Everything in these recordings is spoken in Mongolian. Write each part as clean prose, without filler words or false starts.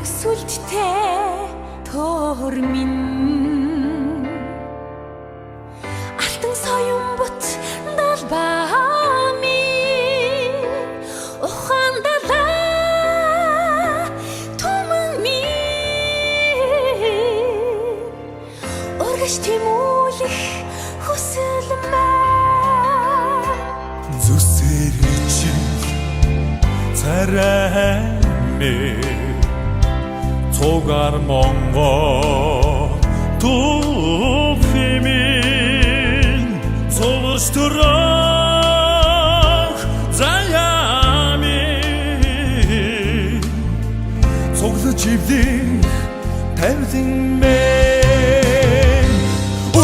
төгсөлттэй тоор минь алтан соён бут далбаа минь ухаан далаа туман минь ургаш тэмүүлэх хүсэл маань зүсэрчил цараймэ цугар монгол туфимин цугстурах заями цуглаж ивлих тавилан мэн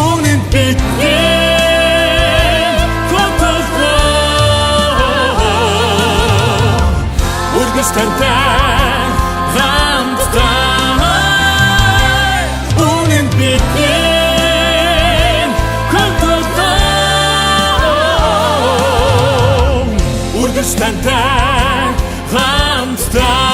үнэн бидний хотолгоо ургас тантай хамтдаа үнэн бидний хотолгоо ургас тантай хамтдаа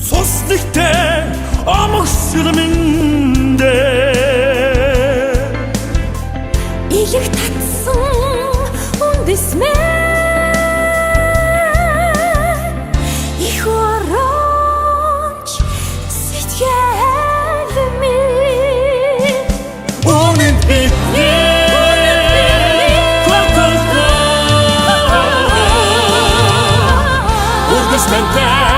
Сосныхтэй амх сэрмэндэ илэг татсан үндэсмэн их оронч сэтгэл минь үнэн бидний хотолгоо ургас тантай